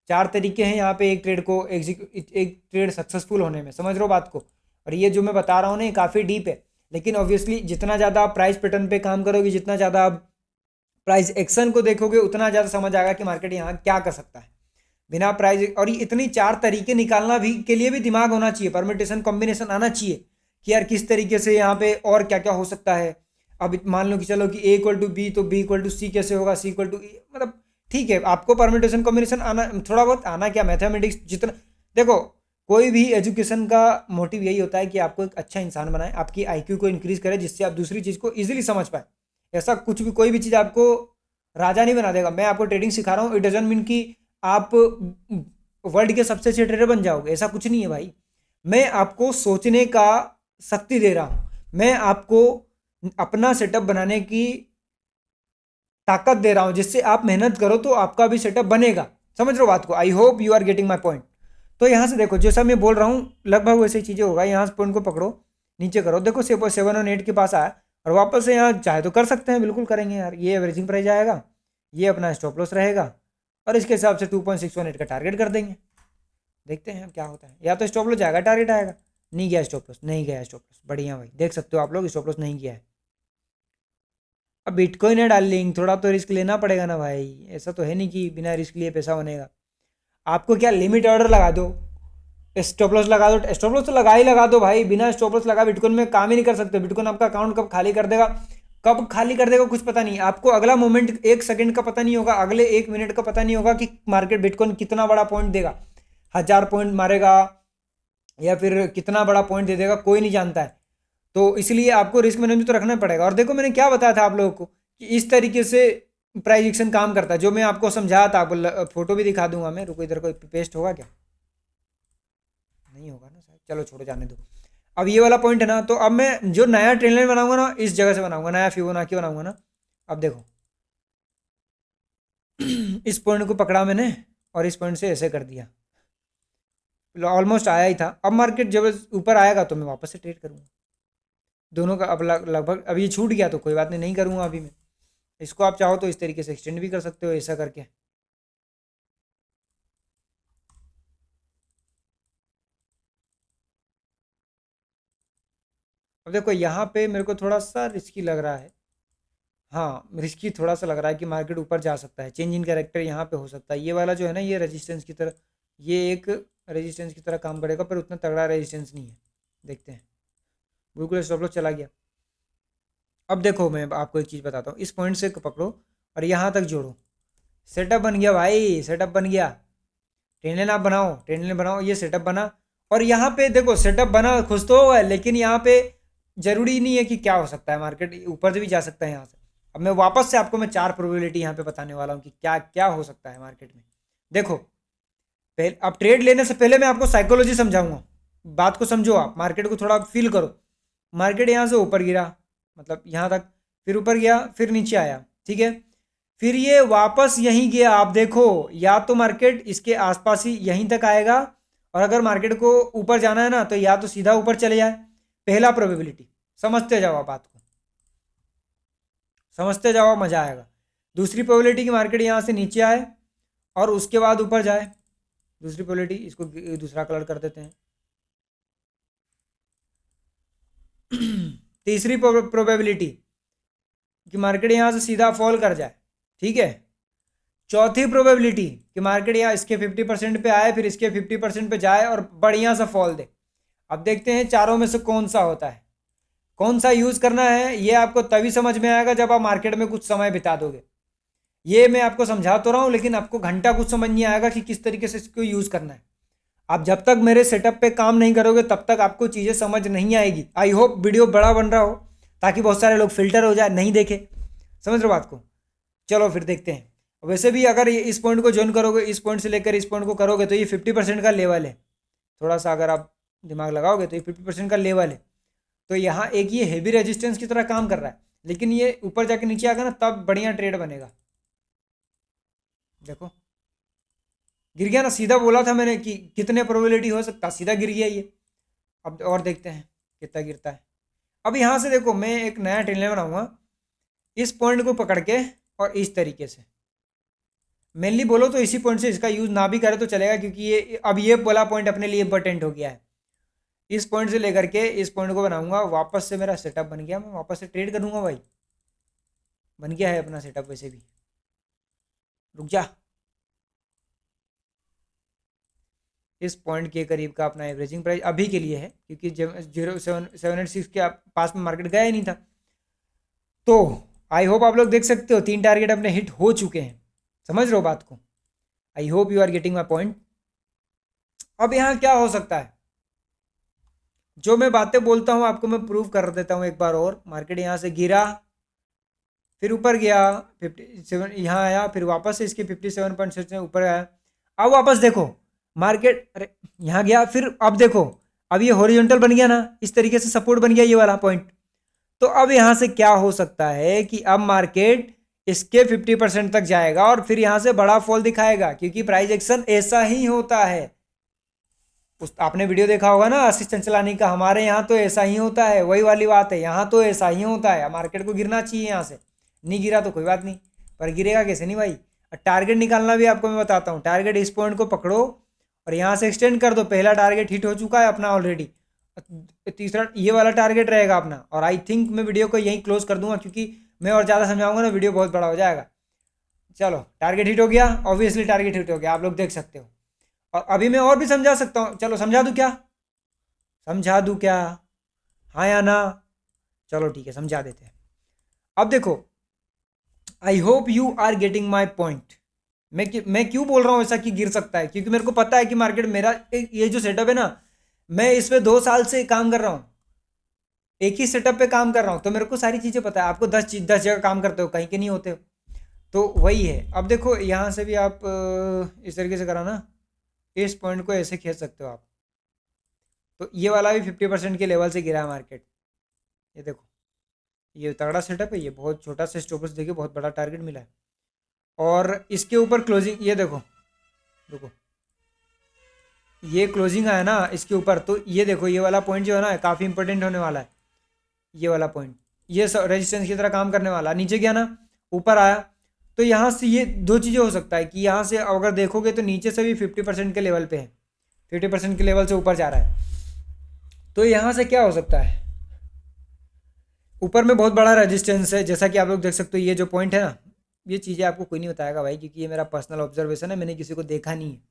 4 तरीके हैं यहाँ पे एक ट्रेड को एक ट्रेड सक्सेसफुल होने में, समझ रहे हो बात को। और ये जो मैं बता रहा हूँ ना ये काफ़ी डीप है, लेकिन ऑब्वियसली जितना ज़्यादा आप प्राइस पैटर्न पे काम करोगे, जितना ज़्यादा आप प्राइस एक्शन को देखोगे, उतना ज़्यादा समझ आएगा कि मार्केट यहाँ क्या कर सकता है बिना प्राइस। और ये इतनी 4 तरीके निकालना भी के लिए भी दिमाग होना चाहिए, परमिटेशन कॉम्बिनेशन आना चाहिए कि यार किस तरीके से यहाँ पे और क्या क्या हो सकता है। अब मान लो कि चलो कि A=B तो B=C कैसे होगा, C=E, मतलब ठीक है आपको परमिटेशन कॉम्बिनेशन आना, थोड़ा बहुत आना, क्या मैथमेटिक्स जितना। देखो कोई भी एजुकेशन का मोटिव यही होता है कि आपको एक अच्छा इंसान बनाए, आपकी IQ को इंक्रीज करे, जिससे आप दूसरी चीज़ को ईजिली समझ पाए। ऐसा कुछ भी कोई भी चीज़ आपको राजा नहीं बना देगा। मैं आपको ट्रेडिंग सिखा रहा हूँ, इट डजंट मीन कि आप वर्ल्ड के सबसे अच्छे ट्रेडर बन जाओगे, ऐसा कुछ नहीं है भाई। मैं आपको सोचने का शक्ति दे रहा हूँ, मैं आपको अपना सेटअप बनाने की ताकत दे रहा हूँ, जिससे आप मेहनत करो तो आपका भी सेटअप बनेगा। समझ रहे हो बात को, I hope you are getting my point. तो यहाँ से देखो जैसा मैं बोल रहा हूँ लगभग वैसी चीज़ें होगा। यहाँ से पॉइंट को पकड़ो, नीचे करो, देखो 7 और 8 के पास आया और वापस से यहाँ चाहे तो कर सकते हैं, बिल्कुल करेंगे यार। ये एवरेजिंग प्राइस आएगा, ये अपना स्टॉप लॉस रहेगा, और इसके हिसाब से 2.618 का टारगेट कर देंगे। देखते हैं अब क्या होता है। या तो स्टॉप लॉस जाएगा, टारगेट आएगा। नहीं गया स्टॉप लॉस, नहीं गया स्टॉप लॉस, बढ़िया भाई, देख सकते हो आप लोग स्टॉप लॉस नहीं गया है। अब बिटकॉइन है डार्लिंग, थोड़ा तो रिस्क लेना पड़ेगा ना भाई, ऐसा तो है नहीं कि बिना रिस्क लिए पैसा बनेगा। आपको क्या लिमिट ऑर्डर लगा दो, स्टॉप लॉस लगा दो, स्टॉप लॉस तो लगा दो भाई। बिना स्टॉप लॉस लगा बिटकॉइन में काम ही नहीं कर सकते। बिटकॉइन आपका अकाउंट कब खाली कर देगा, कब खाली कर देगा कुछ पता नहीं आपको। अगला मोमेंट 1 सेकंड का पता नहीं होगा, अगले 1 मिनट का पता नहीं होगा कि मार्केट बिटकॉइन कितना बड़ा पॉइंट देगा, 1000 पॉइंट मारेगा या फिर कितना बड़ा पॉइंट दे देगा, कोई नहीं जानता है। तो इसलिए आपको रिस्क मैनेजमेंट तो रखना पड़ेगा। और देखो मैंने क्या बताया था आप लोगों को कि इस तरीके से प्राइस एक्शन काम करता है, जो मैं आपको समझाया था। आपको फोटो भी दिखा दूंगा मैं, रुको इधर कोई पेस्ट होगा क्या, नहीं होगा ना शायद, चलो छोड़ो जाने दो। अब ये वाला पॉइंट है ना, तो अब मैं जो नया ट्रेंड लाइन बनाऊंगा ना, इस जगह से बनाऊंगा, नया फिबोनाची बनाऊंगा ना। अब देखो इस पॉइंट को पकड़ा मैंने और इस पॉइंट से ऐसे कर दिया, ऑलमोस्ट आया ही था। अब मार्केट जब ऊपर आएगा तो मैं वापस से ट्रेड करूंगा दोनों का। अब लगभग अब ये छूट गया तो कोई बात नहीं, नहीं करूंगा अभी मैं इसको। आप चाहो तो इस तरीके से एक्सटेंड भी कर सकते हो ऐसा करके। अब देखो यहाँ पे मेरे को थोड़ा सा रिस्की लग रहा है, हाँ, रिस्की थोड़ा सा लग रहा है कि मार्केट ऊपर जा सकता है, चेंज इन कैरेक्टर यहाँ पे हो सकता है। ये वाला जो है ना, ये रेजिस्टेंस की तरह, ये एक रेजिस्टेंस की तरह काम करेगा, पर उतना तगड़ा रेजिस्टेंस नहीं है। देखते हैं। बिल्कुल स्टॉप लॉस चला गया। अब देखो, मैं आपको एक चीज़ बताता हूँ, इस पॉइंट से पकड़ो और यहाँ तक जोड़ो। सेटअप बन गया भाई, सेटअप बन गया। ट्रेन लाइन आप बनाओ, ट्रेन लाइन बनाओ, ये सेटअप बना। और यहाँ पे देखो, सेटअप बना, खुश तो हुआ है, लेकिन यहाँ पे जरूरी नहीं है कि क्या हो सकता है, मार्केट ऊपर से भी जा सकता है यहाँ से। अब मैं वापस से आपको मैं 4 प्रोबेबिलिटी यहाँ पे बताने वाला हूँ कि क्या क्या हो सकता है मार्केट में। देखो, पहले अब ट्रेड लेने से पहले मैं आपको साइकोलॉजी समझाऊंगा। बात को समझो, आप मार्केट को थोड़ा फील करो। मार्केट यहाँ से ऊपर गिरा, मतलब यहाँ तक, फिर ऊपर गया, फिर नीचे आया, ठीक है। फिर ये वापस यहीं गया। आप देखो, या तो मार्केट इसके आसपास ही यहीं तक आएगा, और अगर मार्केट को ऊपर जाना है ना, तो या तो सीधा ऊपर चले जाए। पहला प्रोबेबिलिटी, समझते जाओ बात को, समझते जाओ, मजा आएगा। दूसरी प्रोबेबिलिटी की मार्केट यहाँ से नीचे आए और उसके बाद ऊपर जाए। दूसरी प्रोबेबिलिटी, इसको दूसरा कलर कर देते हैं। तीसरी प्रोबेबिलिटी कि मार्केट यहाँ से सीधा फॉल कर जाए, ठीक है। चौथी प्रोबेबिलिटी कि मार्केट यहाँ इसके 50% पे आए, फिर इसके 50% पे जाए और बढ़िया सा फॉल दे। अब देखते हैं चारों में से कौन सा होता है, कौन सा यूज़ करना है। ये आपको तभी समझ में आएगा जब आप मार्केट में कुछ समय बिता दोगे। ये मैं आपको समझा तो रहा हूँ, लेकिन आपको घंटा कुछ समझ नहीं आएगा कि किस तरीके से इसको यूज़ करना है। आप जब तक मेरे सेटअप पे काम नहीं करोगे, तब तक आपको चीज़ें समझ नहीं आएगी। आई होप वीडियो बड़ा बन रहा हो, ताकि बहुत सारे लोग फिल्टर हो जाए, नहीं देखे। समझ रहे हो बात को? चलो फिर देखते हैं। वैसे भी अगर ये इस पॉइंट को ज्वाइन करोगे, इस पॉइंट से लेकर इस पॉइंट को करोगे, तो ये 50% का लेवल है। थोड़ा सा अगर आप दिमाग लगाओगे तो ये 50% का लेवल है। तो यहाँ एक ये हेवी रेजिस्टेंस की तरह काम कर रहा है, लेकिन ये ऊपर जाके नीचे आएगा ना, तब बढ़िया ट्रेड बनेगा। देखो, गिर गया ना, सीधा बोला था मैंने कि कितने प्रोबेबिलिटी हो सकता, सीधा गिर गया ये। अब और देखते हैं कितना गिरता है। अब यहाँ से देखो, मैं एक नया ट्रेन लाइन बनाऊंगा, इस पॉइंट को पकड़ के और इस तरीके से। मेनली बोलो तो इसी पॉइंट से, इसका यूज़ ना भी करे तो चलेगा, क्योंकि ये अब ये वाला पॉइंट अपने लिए इंपॉर्टेंट हो गया है। इस पॉइंट से लेकर के इस पॉइंट को बनाऊंगा, वापस से मेरा सेटअप बन गया, मैं वापस से ट्रेड करूंगा भाई। बन गया है अपना सेटअप वैसे भी। रुक जा। इस पॉइंट के करीब का अपना एवरेजिंग प्राइस अभी के लिए है, क्योंकि जब 0786 के पास में मार्केट गया ही नहीं था। तो आई होप आप लोग देख सकते हो, 3 टारगेट अपने हिट हो चुके हैं। समझ रहे हो बात को? I hope you are getting my point. अब यहाँ क्या हो सकता है, जो मैं बातें बोलता हूँ आपको मैं प्रूव कर देता हूँ एक बार और। मार्केट यहाँ से गिरा, फिर ऊपर गया 57, यहाँ आया, फिर वापस से इसके 57.6 से ऊपर आया। अब वापस देखो मार्केट, अरे यहाँ गया, फिर अब देखो, अब ये हॉरिजॉन्टल बन गया ना, इस तरीके से सपोर्ट बन गया ये वाला पॉइंट। तो अब यहाँ से क्या हो सकता है कि अब मार्केट इसके 50% तक जाएगा और फिर यहाँ से बड़ा फॉल दिखाएगा, क्योंकि प्राइस एक्शन ऐसा ही होता है। उस आपने वीडियो देखा होगा ना आशीष चंचलानी का, हमारे यहाँ तो ऐसा ही होता है, वही वाली बात है। यहाँ तो ऐसा ही होता है, मार्केट को गिरना चाहिए, यहाँ से नहीं गिरा तो कोई बात नहीं, पर गिरेगा कैसे नहीं भाई। टारगेट निकालना भी आपको मैं बताता हूँ। टारगेट इस पॉइंट को पकड़ो और यहाँ से एक्सटेंड कर दो। पहला टारगेट हिट हो चुका है अपना ऑलरेडी, तीसरा ये वाला टारगेट रहेगा अपना। और आई थिंक मैं वीडियो को यहीं क्लोज कर दूंगा, क्योंकि मैं और ज़्यादा समझाऊंगा ना, वीडियो बहुत बड़ा हो जाएगा। चलो, टारगेट हिट हो गया, ऑब्वियसली टारगेट हिट हो गया, आप लोग देख सकते हो। और अभी मैं और भी समझा सकता हूँ, चलो समझा दूँ क्या? समझा दूँ क्या? हाँ या ना? चलो ठीक है, समझा देते हैं। अब देखो, I hope you are getting my point. मैं क्यों बोल रहा हूँ ऐसा कि गिर सकता है, क्योंकि मेरे को पता है कि मार्केट मेरा ये जो सेटअप है ना, मैं इस पर 2 साल से काम कर रहा हूँ, एक ही सेटअप पे काम कर रहा हूँ, तो मेरे को सारी चीज़ें पता है। आपको 10 जगह काम करते हो, कहीं के नहीं होते हो, तो वही है। अब देखो, यहाँ से भी आप इस तरीके से करा ना, इस पॉइंट को ऐसे खींच सकते हो आप। तो ये वाला भी 50% के लेवल से गिरा है मार्केट। ये देखो, ये तगड़ा सेटअप है, ये बहुत छोटा सा स्टॉप लॉस देखिए, बहुत बड़ा टारगेट मिला है। और इसके ऊपर क्लोजिंग, ये देखो, देखो ये क्लोजिंग आया ना इसके ऊपर, तो ये देखो, ये वाला पॉइंट जो है ना, काफ़ी इंपॉर्टेंट होने वाला है। ये वाला पॉइंट, ये रेजिस्टेंस की तरह काम करने वाला। नीचे गया ना, ऊपर आया, तो यहाँ से ये 2 चीज़ें हो सकता है कि यहाँ से अगर देखोगे तो नीचे से भी 50% के लेवल पे है, 50% के लेवल से ऊपर जा रहा है। तो यहाँ से क्या हो सकता है, ऊपर में बहुत बड़ा रेजिस्टेंस है, जैसा कि आप लोग देख सकते हो। ये जो पॉइंट है ना, ये चीज़ें आपको कोई नहीं बताएगा भाई, क्योंकि ये मेरा पर्सनल ऑब्जर्वेशन है, मैंने किसी को देखा नहीं है।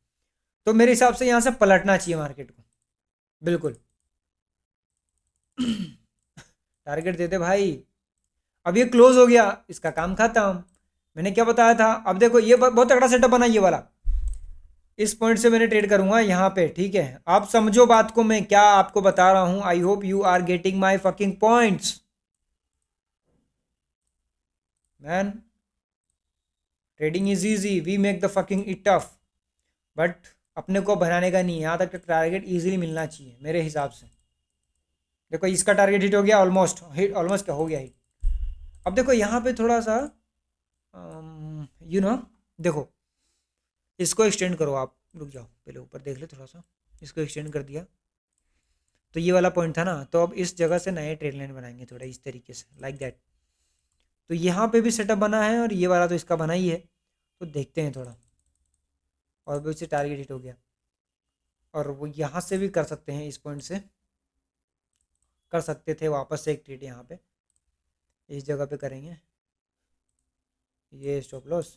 तो मेरे हिसाब से यहाँ से पलटना चाहिए मार्केट को, बिल्कुल। टारगेट देते भाई। अब ये क्लोज हो गया, इसका काम खत्म। मैंने क्या बताया था, अब देखो ये बहुत तगड़ा सेटअप बना ये वाला। इस पॉइंट से मैंने ट्रेड करूंगा यहाँ पे, ठीक है। आप समझो बात को, मैं क्या आपको बता रहा हूं। I hope you are getting my fucking points man. Trading is easy, we make the fucking it tough, but अपने को बनाने का नहीं है। यहाँ तक टारगेट इजीली मिलना चाहिए मेरे हिसाब से। देखो इसका टारगेट हिट हो गया, ऑलमोस्ट हिट, ऑलमोस्ट क्या हो गया हिट। अब देखो यहाँ पे थोड़ा सा देखो इसको एक्सटेंड करो आप, रुक जाओ पहले ऊपर देख ले थोड़ा सा। इसको एक्सटेंड कर दिया, तो ये वाला पॉइंट था ना, तो अब इस जगह से नए ट्रेड लाइन बनाएंगे थोड़ा इस तरीके से, लाइक दैट। तो यहाँ पे भी सेटअप बना है, और ये वाला तो इसका बना ही है। तो देखते हैं थोड़ा, और भी उससे टारगेट हिट हो गया। और वो यहाँ से भी कर सकते हैं, इस पॉइंट से कर सकते थे वापस से एक ट्रेड यहाँ पे, इस जगह पे करेंगे। ये स्टॉप लॉस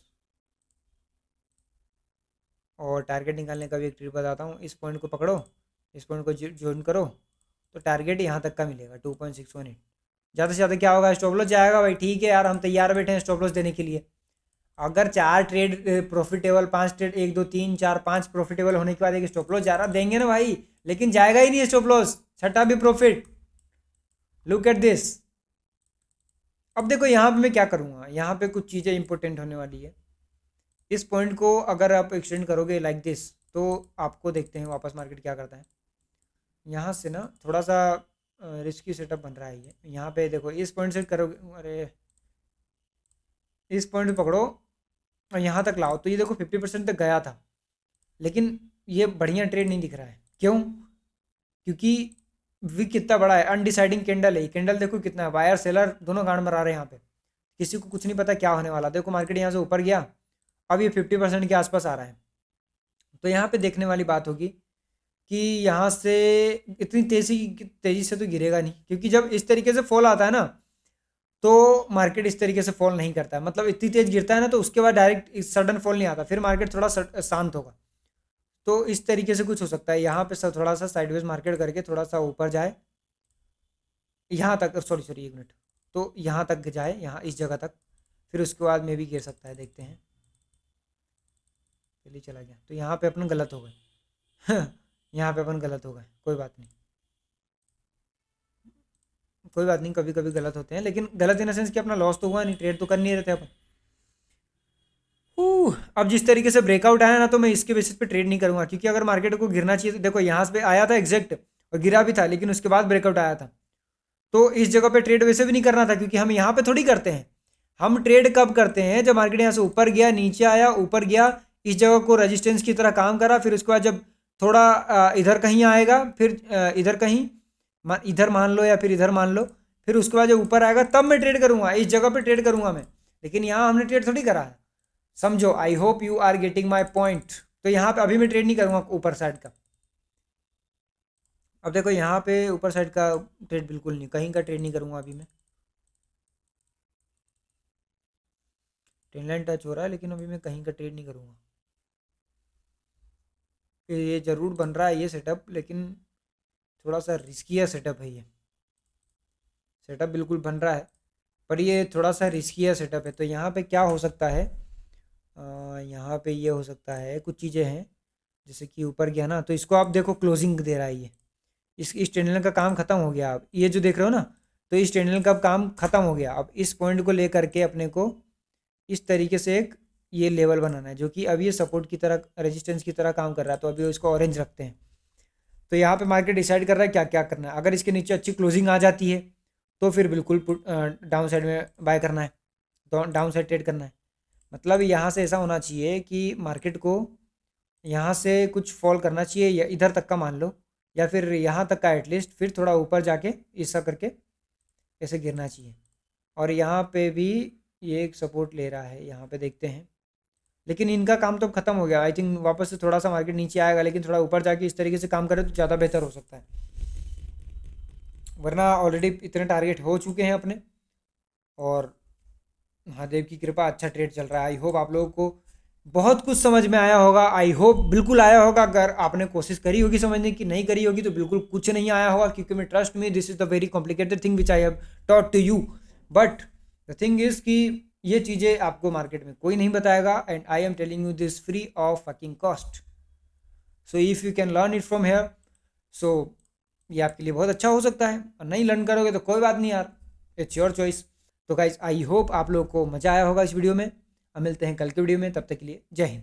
और टारगेट निकालने का भी एक ट्रिक बताता हूँ। इस पॉइंट को पकड़ो, इस पॉइंट को ज्वाइन करो, तो टारगेट यहाँ तक का मिलेगा 2.618। ज़्यादा से ज़्यादा क्या होगा, स्टॉप लॉस जाएगा भाई। ठीक है यार, हम तैयार बैठे हैं स्टॉप लॉस देने के लिए। अगर 4 ट्रेड प्रॉफिटेबल, 5 ट्रेड, 1 2 3 4 5 प्रॉफिटेबल होने के बाद एक स्टॉप लॉस जा रहा, देंगे ना भाई। लेकिन जाएगा ही नहीं स्टॉप लॉस, छठा भी प्रॉफिट। Look at this. अब देखो यहाँ पे मैं क्या करूँगा, यहाँ पे कुछ चीज़ें इंपॉर्टेंट होने वाली है। इस पॉइंट को अगर आप एक्सटेंड करोगे लाइक दिस, तो आपको देखते हैं वापस मार्केट क्या करता है। यहाँ से ना थोड़ा सा रिस्की सेटअप बन रहा है ये। यहाँ पे देखो इस पॉइंट से करोगे, अरे इस पॉइंट पे पकड़ो और यहाँ तक लाओ, तो ये देखो 50% तक गया था, लेकिन ये बढ़िया ट्रेड नहीं दिख रहा है। क्यों? क्योंकि विक कितना बड़ा है, अनडिसाइडिंग कैंडल है। कैंडल देखो कितना है, बायर सेलर दोनों गांड मरा रहे हैं यहाँ पे। किसी को कुछ नहीं पता क्या होने वाला। देखो मार्केट यहाँ से ऊपर गया, अब ये 50% के आसपास आ रहा है। तो यहाँ पे देखने वाली बात होगी कि यहाँ से इतनी तेज़ी से तो गिरेगा नहीं, क्योंकि जब इस तरीके से फॉल आता है ना, तो मार्केट इस तरीके से फॉल नहीं करता है। मतलब इतनी तेज़ गिरता है ना, तो उसके बाद डायरेक्ट सडन फॉल नहीं आता, फिर मार्केट थोड़ा शांत होगा। तो इस तरीके से कुछ हो सकता है। यहाँ पे थोड़ा सा साइडवेज मार्केट करके थोड़ा सा ऊपर जाए, यहाँ तक, सॉरी 1 मिनट, तो यहाँ तक जाए, यहाँ इस जगह तक, फिर उसके बाद में भी गिर सकता है, देखते हैं। चलिए चला गया, तो यहाँ पे अपन गलत हो गए। यहाँ पे अपन गलत हो गए, कोई बात नहीं, कोई बात नहीं, कभी कभी गलत होते हैं, लेकिन गलत इन द सेंस कि अपना लॉस तो हुआ नहीं, ट्रेड तो कर नहीं रहे थे अपन। अब जिस तरीके से ब्रेकआउट आया ना, तो मैं इसके बेसिस पे ट्रेड नहीं करूंगा, क्योंकि अगर मार्केट को गिरना चाहिए, तो देखो यहाँ पे आया था एग्जैक्ट और गिरा भी था, लेकिन उसके बाद ब्रेकआउट आया था। तो इस जगह पे ट्रेड वैसे भी नहीं करना था, क्योंकि हम यहाँ पे थोड़ी करते हैं। हम ट्रेड कब करते हैं, जब मार्केट यहाँ से ऊपर गया, नीचे आया, ऊपर गया, इस जगह को रेजिस्टेंस की तरह काम करा, फिर उसके बाद जब थोड़ा इधर कहीं आएगा, फिर इधर कहीं, इधर मान लो या फिर इधर मान लो, फिर उसके बाद जब ऊपर आएगा तब मैं ट्रेड करूंगा, इस जगह पे ट्रेड करूंगा मैं। लेकिन यहाँ हमने ट्रेड थोड़ी करा है, समझो। I hope you are getting my point. तो यहाँ पे अभी मैं ट्रेड नहीं करूंगा ऊपर साइड का। अब देखो यहाँ पे ऊपर साइड का ट्रेड बिल्कुल नहीं, कहीं का ट्रेड नहीं करूंगा अभी मैं। ट्रेन लाइन टच हो रहा है, लेकिन अभी मैं कहीं का ट्रेड नहीं करूंगा। ये ज़रूर बन रहा है ये सेटअप, लेकिन थोड़ा सा रिस्की सेटअप है ये। सेटअप बिल्कुल बन रहा है, पर ये थोड़ा सा रिस्की सेटअप है। तो यहाँ पे क्या हो सकता है, यहाँ पे ये हो सकता है, कुछ चीज़ें हैं, जैसे कि ऊपर गया ना, तो इसको आप देखो क्लोजिंग दे रहा है ये। इस टनल का काम ख़त्म हो गया। अब ये जो देख रहे हो ना, तो इस टनल का काम ख़त्म हो गया। अब इस पॉइंट को लेकर के अपने को इस तरीके से एक ये लेवल बनाना है, जो कि अब ये सपोर्ट की तरह, रेजिस्टेंस की तरह काम कर रहा है। तो अभी इसको ऑरेंज रखते हैं। तो यहाँ पे मार्केट डिसाइड कर रहा है क्या क्या करना है। अगर इसके नीचे अच्छी क्लोजिंग आ जाती है, तो फिर बिल्कुल डाउन साइड में बाय करना है, तो डाउन साइड ट्रेड करना है। मतलब यहाँ से ऐसा होना चाहिए कि मार्केट को यहाँ से कुछ फॉल करना चाहिए, या इधर तक का मान लो, या फिर यहाँ तक का एटलीस्ट, फिर थोड़ा ऊपर जाके ऐसा करके ऐसे गिरना चाहिए। और यहाँ पे भी ये एक सपोर्ट ले रहा है, यहाँ पे देखते हैं। लेकिन इनका काम तो ख़त्म हो गया। आई थिंक वापस से थोड़ा सा मार्केट नीचे आएगा, लेकिन थोड़ा ऊपर जाके इस तरीके से काम करे तो ज़्यादा बेहतर हो सकता है। वरना ऑलरेडी इतने टारगेट हो चुके हैं अपने, और महादेव की कृपा अच्छा ट्रेड चल रहा है। आई होप आप लोगों को बहुत कुछ समझ में आया होगा। आई होप बिल्कुल आया होगा। अगर आपने कोशिश करी होगी समझने की, नहीं करी होगी तो बिल्कुल कुछ नहीं आया होगा, क्योंकि मैं trust me this is the very complicated thing which I have taught to you. But the thing is कि ये चीज़ें आपको मार्केट में कोई नहीं बताएगा, and I am telling you this free of fucking cost. So if you can learn it from here, so ये आपके लिए बहुत अच्छा हो सकता है। और नहीं लर्न करोगे तो कोई बात नहीं यार, इट्स योर चॉइस। तो गाइज आई होप आप लोगों को मज़ा आया होगा इस वीडियो में। अब मिलते हैं कल के वीडियो में, तब तक के लिए जय हिंद।